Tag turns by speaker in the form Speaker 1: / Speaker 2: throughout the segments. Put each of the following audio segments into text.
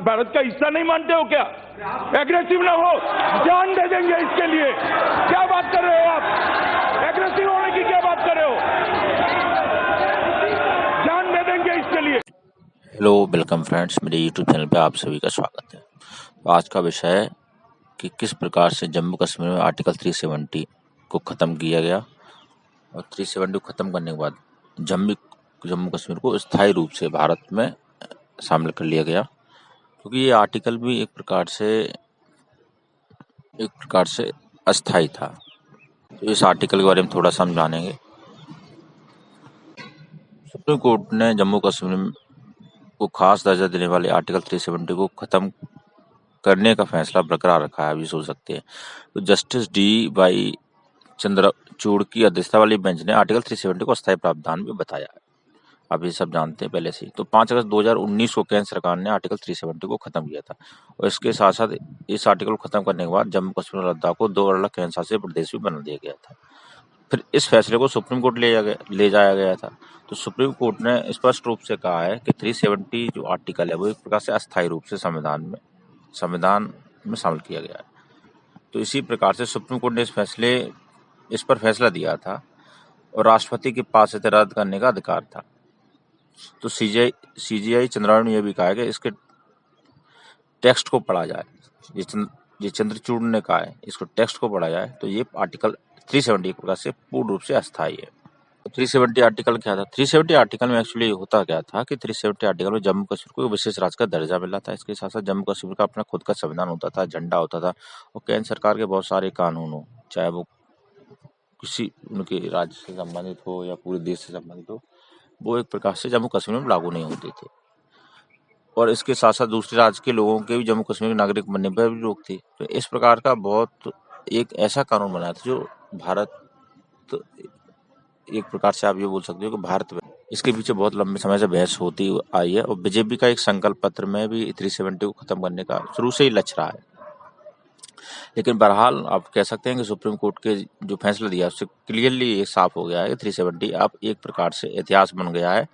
Speaker 1: भारत का हिस्सा नहीं मानते हो क्या? एग्रेसिव ना हो, जान दे देंगे इसके लिए। क्या बात कर रहे हो आप? एग्रेसिव होने की क्या बात कर रहे हो? जान दे देंगे इसके लिए।
Speaker 2: हेलो वेलकम फ्रेंड्स, मेरे यूट्यूब चैनल पे आप सभी का स्वागत है। तो आज का विषय है कि किस प्रकार से जम्मू कश्मीर में आर्टिकल 370 को ख़त्म किया गया और 370 को ख़त्म करने के बाद जम्मू कश्मीर को स्थायी रूप से भारत में शामिल कर लिया गया, क्योंकि ये आर्टिकल भी एक प्रकार से अस्थायी था। तो इस आर्टिकल के बारे में थोड़ा सा हम जानेंगे। सुप्रीम कोर्ट ने जम्मू कश्मीर को खास दर्जा देने वाले आर्टिकल 370 को ख़त्म करने का फैसला बरकरार रखा है, आप ये सोच सकते हैं। तो जस्टिस D.Y. चंद्रचूड़ की अध्यक्षता वाली बेंच ने आर्टिकल 370 को अस्थायी प्रावधान भी बताया है। आप ये सब जानते हैं पहले से ही। तो 5 अगस्त 2019 को केंद्र सरकार ने आर्टिकल 370 को खत्म किया था और इसके साथ साथ इस आर्टिकल को खत्म करने के बाद जम्मू कश्मीर और लद्दाख को 2 अलग केंद्र शासित प्रदेश भी बना दिया गया था। फिर इस फैसले को सुप्रीम कोर्ट ले जाया गया था। तो सुप्रीम कोर्ट ने स्पष्ट रूप से कहा है कि 370 जो आर्टिकल है वो एक प्रकार से अस्थायी रूप से संविधान में शामिल किया गया है। तो इसी प्रकार से सुप्रीम कोर्ट ने इस पर फैसला दिया था और राष्ट्रपति के पास इसे रद्द करने का अधिकार था। तो CJI चंद्रावण ने यह भी कहा है कि इसके टेक्स्ट को पढ़ा जाए। ये चंद्रचूड़ ने कहा है इसको टेक्स्ट को पढ़ा जाए तो ये आर्टिकल 370 एक प्रकार से पूर्ण रूप से अस्थायी है। 370 आर्टिकल क्या था? 370 आर्टिकल में एक्चुअली होता क्या था कि 370 आर्टिकल में जम्मू कश्मीर को विशेष राज्य का दर्जा मिला था। इसके साथ साथ जम्मू कश्मीर का अपना खुद का संविधान होता था, झंडा होता था और केंद्र सरकार के बहुत सारे कानून हो, चाहे वो किसी उनके राज्य से संबंधित हो या पूरे देश से संबंधित हो, वो एक प्रकार से जम्मू कश्मीर में लागू नहीं होते थे। और इसके साथ साथ दूसरे राज्य के लोगों के भी जम्मू कश्मीर के नागरिक बनने पर भी रोक थी। तो इस प्रकार का बहुत एक ऐसा कानून बनाया था जो भारत, एक प्रकार से आप ये बोल सकते हो कि भारत में इसके पीछे बहुत लंबे समय से बहस होती आई है और बीजेपी का एक संकल्प पत्र में भी 370 को खत्म करने का शुरू से ही लक्ष्य रहा है। लेकिन बहरहाल आप कह सकते हैं कि सुप्रीम कोर्ट के जो फैसला दिया उससे क्लियरली ये साफ हो गया है कि 370 अब एक प्रकार से इतिहास बन गया है।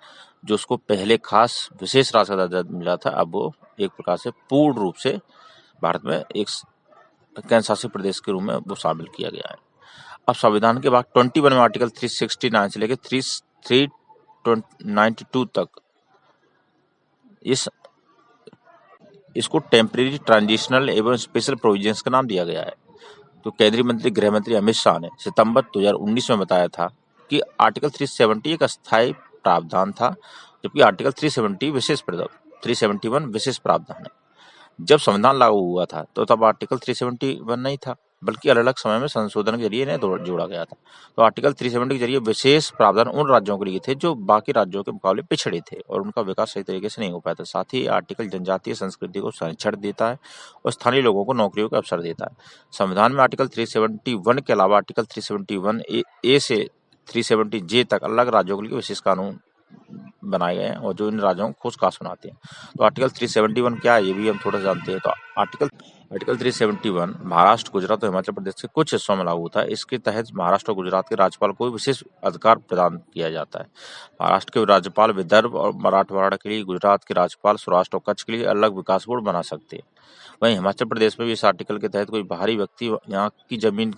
Speaker 2: जो उसको पहले खास विशेष राज्य का दर्जा मिला था, अब वो एक प्रकार से पूर्ण रूप से भारत में एक केंद्र शासित प्रदेश के रूप में वो शामिल किया गया है। अब संविधान के बाद 21 में आर्टिकल 369 से लेकर 392 तक इसको टेम्परेरी, ट्रांजिशनल एवं स्पेशल प्रोविजंस का नाम दिया गया है। तो केंद्रीय मंत्री गृह मंत्री अमित शाह ने सितंबर 2019 में बताया था कि आर्टिकल 370 एक अस्थायी प्रावधान था, जबकि आर्टिकल 371 विशेष प्रावधान है। जब संविधान लागू हुआ था तो तब आर्टिकल 371 नहीं था, बल्कि अलग अलग समय में संशोधन के जरिए इन्हें जोड़ा गया था। तो आर्टिकल 370 के जरिए विशेष प्रावधान उन राज्यों के लिए थे जो बाकी राज्यों के मुकाबले पिछड़े थे और उनका विकास सही तरीके से नहीं हो पाया था। साथ ही आर्टिकल जनजातीय संस्कृति को संरक्षण देता है और स्थानीय लोगों को नौकरियों का अवसर देता है। संविधान में आर्टिकल 371 के अलावा आर्टिकल 371A से 370J तक अलग राज्यों के लिए विशेष कानून बनाए गए हैं और जो इन राज्यों को खोज खास बनाते हैं। तो आर्टिकल 371 क्या है ये भी हम थोड़ा जानते हैं। तो आर्टिकल 371 महाराष्ट्र, गुजरात और हिमाचल प्रदेश के कुछ हिस्सों में लागू होता है। इसके तहत महाराष्ट्र और गुजरात के राज्यपाल को विशेष अधिकार प्रदान किया जाता है। महाराष्ट्र के राज्यपाल विदर्भ और मराठवाड़ा के लिए, गुजरात के राज्यपाल सौराष्ट्र और कच्छ के लिए अलग विकास बोर्ड बना सकते हैं। वहीं हिमाचल प्रदेश में भी इस आर्टिकल के तहत कोई बाहरी व्यक्ति यहाँ की जमीन,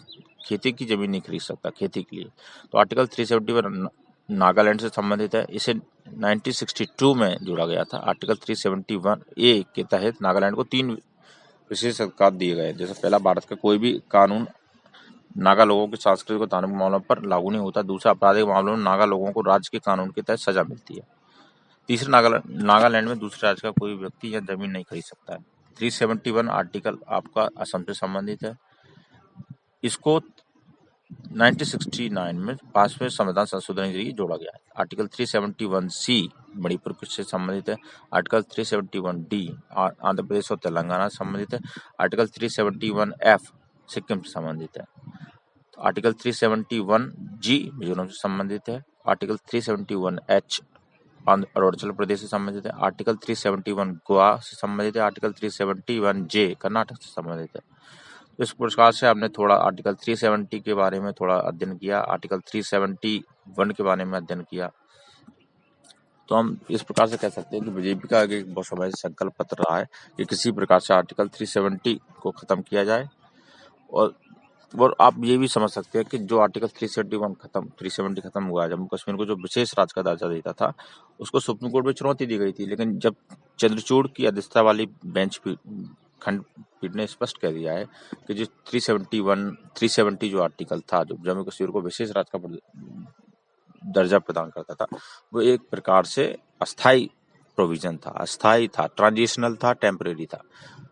Speaker 2: खेती की जमीन नहीं खरीद सकता खेती के लिए। तो आर्टिकल 371 नागालैंड से संबंधित है। इसे 1962 में जोड़ा गया था। आर्टिकल 371A के तहत नागालैंड को 3 विशेष अधिकार दिए गए। जैसे पहला, भारत का कोई भी कानून नागा लोगों की सांस्कृतिक और धार्मिक मामलों पर लागू नहीं होता। दूसरा, आपराधिक मामलों में नागा लोगों को राज्य के कानून के तहत सजा मिलती है। तीसरा, नागालैंड में दूसरे राज्य का कोई व्यक्ति या जमीन नहीं खरीद सकता है। 371 आर्टिकल आपका असम से संबंधित है। इसको 1969 में 5वें संविधान संशोधन के जरिए जोड़ा गया है। आर्टिकल 371C मणिपुर से संबंधित है। आर्टिकल 371D आंध्र प्रदेश और तेलंगाना से संबंधित है। आर्टिकल 371F सिक्किम से संबंधित है। आर्टिकल 371G मिजोरम से संबंधित है। आर्टिकल 371H अरुणाचल प्रदेश से संबंधित है। आर्टिकल 371 गोवा से संबंधित है। आर्टिकल 371J कर्नाटक से संबंधित है। इस प्रकार से आपने थोड़ा आर्टिकल 370 के बारे में थोड़ा अध्ययन किया, आर्टिकल 371 के बारे में अध्ययन किया। तो हम इस प्रकार से कह सकते हैं कि बीजेपी का आगे एक बहुत समय से संकल्प पत्र रहा है कि किसी प्रकार से आर्टिकल 370 को खत्म किया जाए। और आप ये भी समझ सकते हैं कि जो आर्टिकल 370 खत्म हुआ है, जम्मू कश्मीर को जो विशेष राज्य का दर्जा देता था, उसको सुप्रीम कोर्ट में चुनौती दी गई थी। लेकिन जब चंद्रचूड़ की अध्यक्षता वाली खंडपीठ ने स्पष्ट कह दिया है कि जो 370 जो आर्टिकल था, जो जम्मू कश्मीर को विशेष राज्य का दर्जा प्रदान करता था, वो एक प्रकार से अस्थाई प्रोविजन था, अस्थाई था, ट्रांजिशनल था, टेम्परेरी था।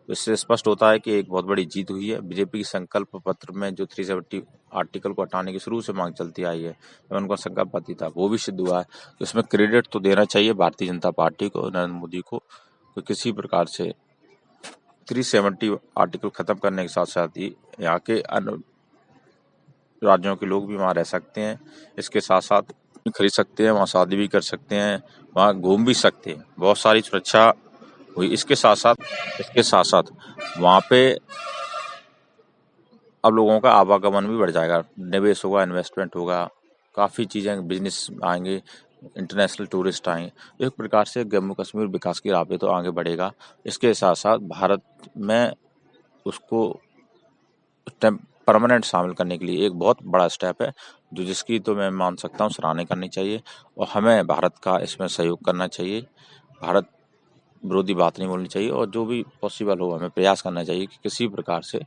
Speaker 2: तो इससे स्पष्ट होता है कि एक बहुत बड़ी जीत हुई है। बीजेपी की संकल्प पत्र में जो 370 आर्टिकल को हटाने की शुरू से मांग चलती आई है, उनका संकल्प पत्र था, वो भी सिद्ध हुआ है। तो इसमें क्रेडिट तो देना चाहिए भारतीय जनता पार्टी को, नरेंद्र मोदी को, तो किसी प्रकार से 370 आर्टिकल खत्म करने के साथ साथ ही यहाँ के अन्य राज्यों के लोग भी वहाँ रह सकते हैं, इसके साथ साथ खरीद सकते हैं, वहाँ शादी भी कर सकते हैं, वहाँ घूम भी सकते हैं, बहुत सारी सुरक्षा हुई। इसके साथ साथ वहाँ पे अब लोगों का आवागमन भी बढ़ जाएगा, निवेश होगा, इन्वेस्टमेंट होगा, काफ़ी चीज़ें, बिजनेस आएंगे, इंटरनेशनल टूरिस्ट आएंगे। एक प्रकार से जम्मू कश्मीर विकास की राह पे तो आगे बढ़ेगा। इसके साथ साथ भारत में उसको परमानेंट शामिल करने के लिए एक बहुत बड़ा स्टेप है, जो जिसकी तो मैं मान सकता हूँ सराहना करनी चाहिए और हमें भारत का इसमें सहयोग करना चाहिए। भारत विरोधी बात नहीं बोलनी चाहिए और जो भी पॉसिबल हो हमें प्रयास करना चाहिए कि किसी प्रकार से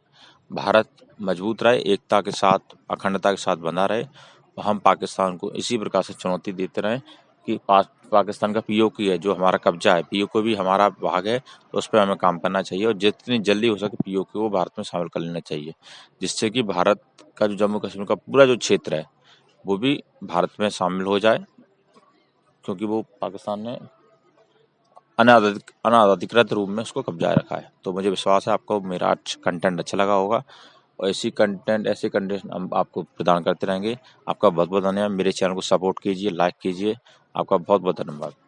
Speaker 2: भारत मजबूत रहे, एकता के साथ, अखंडता के साथ बना रहे और हम पाकिस्तान को इसी प्रकार से चुनौती देते रहें कि पाकिस्तान का पीओके है, जो हमारा कब्जा है, पीओके भी हमारा भाग है, तो उस पर हमें काम करना चाहिए और जितनी जल्दी हो सके पीओके को भारत में शामिल कर लेना चाहिए, जिससे कि भारत का जो जम्मू कश्मीर का पूरा जो क्षेत्र है वो भी भारत में शामिल हो जाए, क्योंकि वो पाकिस्तान ने अनाधिकृत रूप में उसको कब्जाए रखा है। तो मुझे विश्वास है आपको मेरा आज कंटेंट अच्छा लगा होगा और ऐसे कंटेंट हम आपको प्रदान करते रहेंगे। आपका बहुत बहुत धन्यवाद। मेरे चैनल को सपोर्ट कीजिए, लाइक कीजिए। आपका बहुत बहुत धन्यवाद।